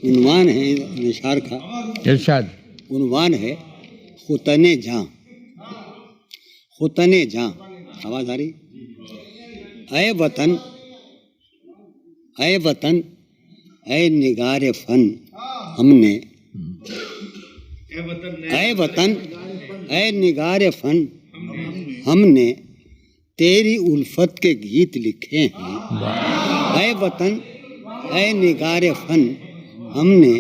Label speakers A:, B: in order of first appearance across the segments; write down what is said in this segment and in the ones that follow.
A: عنوان ہے نشار کا،
B: ارشاد
A: عنوان ہے ختن جاں، ختن جاں، آواز آ رہی؟ اے وطن، اے وطن، اے نگار فن، ہم نے، اے وطن، اے نگار فن، ہم نے تیری الفت کے گیت لکھے ہیں۔ اے وطن، اے نگار فن، ہم نے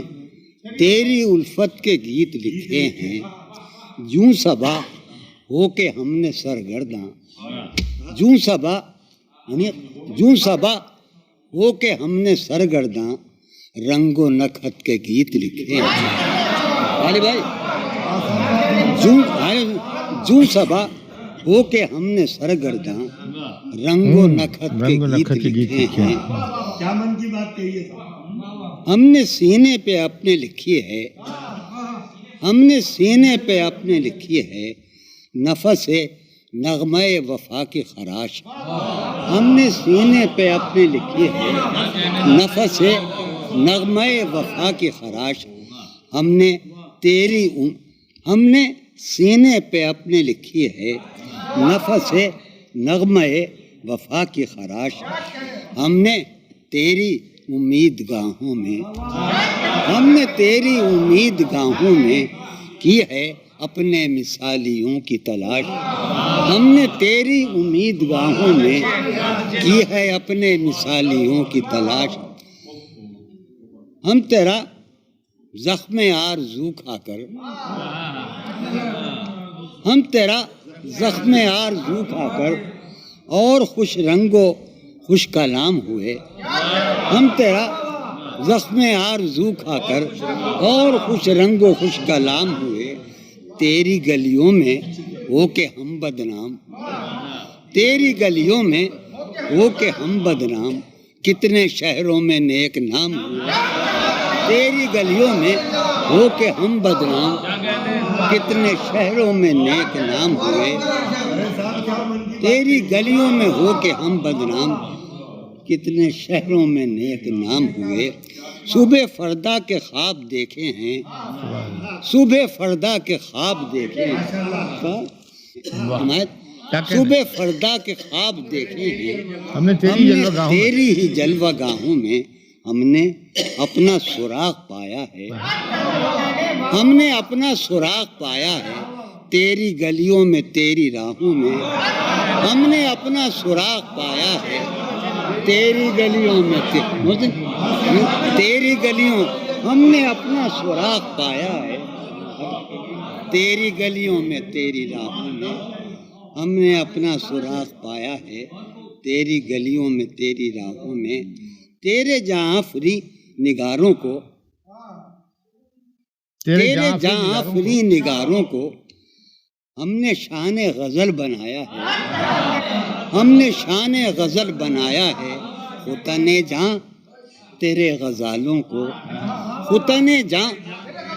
A: تیری الفت کے گیت لکھے ہیں۔ جوں صبا ہو کے ہم نے سرگرداں، جوں صبا یعنی جوں صبا ہو کے ہم نے سرگرداں، رنگ و نکھت کے گیت لکھے ہیں۔ غالب بھائی، جوں صبا ہو کے ہم نے سرگرداں، رنگ و نکھت کے گیت لکھے ہیں۔
C: کیا من کی بات کہی ہے؟
A: ہم نے سینے پہ اپنے لکھی ہے، ہم نے سینے پہ اپنے لکھی ہے، نفس نغمہ وفا کی خراش۔ ہم نے سینے پہ اپنے لکھی ہے، نفس نغمہ وفا کی خراش۔ ہم نے سینے پہ اپنے لکھی ہے، نفس نغمہ وفا کی خراش۔ ہم نے تیری امید گاہوں میں، ہم نے تیری امید گاہوں میں کی ہے اپنے مثالیوں کی تلاش۔ ہم نے تیری امید گاہوں میں کی ہے اپنے مثالیوں کی تلاش۔ ہم تیرا زخم آرزو کھا کر، ہم تیرا زخم آرزو کھا کر اور خوش رنگ و خوش کلام ہوئے۔ ہم تیرا زخم آرزو کھا کر اور خوش رنگ و خوش کلام ہوئے، تیری گلیوں میں ہو کے ہم بدنام، تیری گلیوں میں ہو کے ہم بدنام، کتنے شہروں میں نیک نام ہوئے۔ تیری گلیوں میں ہو کے ہم بدنام، کتنے شہروں میں نیک نام ہوئے۔ تیری گلیوں میں ہو کے ہم بدنام، کتنے شہروں میں نیک نام ہوئے۔ صبح فردا کے خواب دیکھے ہیں، صبح فردا کے خواب دیکھے ہیں، صبح فردا کے خواب دیکھے ہیں۔
B: ہم نے
A: تیری ہی جلوہ گاہوں میں ہم نے اپنا سراغ پایا ہے، ہم نے اپنا سراغ پایا ہے، تیری گلیوں میں تیری راہوں میں ہم نے اپنا سراغ پایا ہے، تیری گلیوں میں تیری گلیوں ہم نے اپنا سراغ پایا ہے، تیری گلیوں میں تیری راہوں میں ہم نے اپنا سراغ پایا ہے، تیری گلیوں میں تیری راہوں میں۔ تیرے جہاں فری نگاروں کو، تیرے جہاں فری نگاروں کو ہم نے شان غزل بنایا ہے، ہم نے شان غزل بنایا ہے، ختن جاں تیرے غزالوں کو، ختن جاں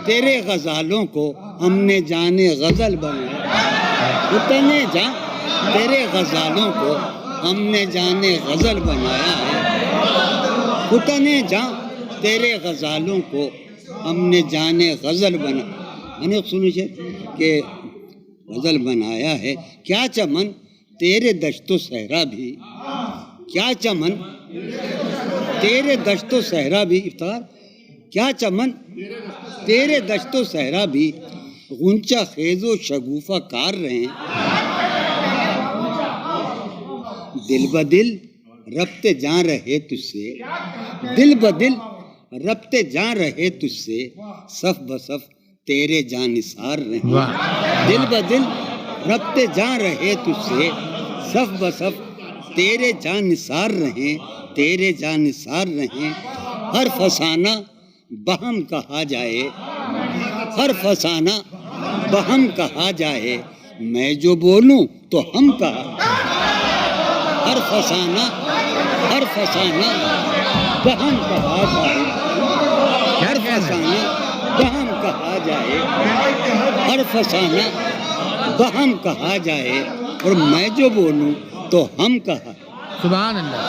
A: تیرے غزالوں کو ہم نے جان غزل بنایا، ختن جاں تیرے غزالوں کو ہم نے جان غزل بنایا ہے، ختن جاں تیرے غزالوں کو ہم نے جان غزل بنایا، سنیے کہ غزل بنایا ہے۔ کیا چمن تیرے دشت و صحرا بھی، کیا چمن تیرے دشت و صحرا بھی، افتخار کیا چمن تیرے دشت و صحرا بھی، غنچہ خیز و شگوفہ کار رہے، دل بدل ربط جاں رہے تجھ سے، دل بدل ربط جاں رہے تجھ سے، صف بصف تیرے جاں نثار رہے، دل بدل ربط جاں رہے تجھ سے، صف بصف تیرے جاں نثار رہے، تیرے جاں نثار رہے۔ ہر فسانہ بہم کہا جائے، ہر فسانہ بہم کہا جائے، میں جو بولوں تو ہم کہا، ہر فسانہ بہم کہا جائے، ہر فسانہ بہم کہا جائے، ہر فسانہ بہم کہا جائے، اور میں جو بولوں تو ہم کہا۔
B: سبحان اللہ۔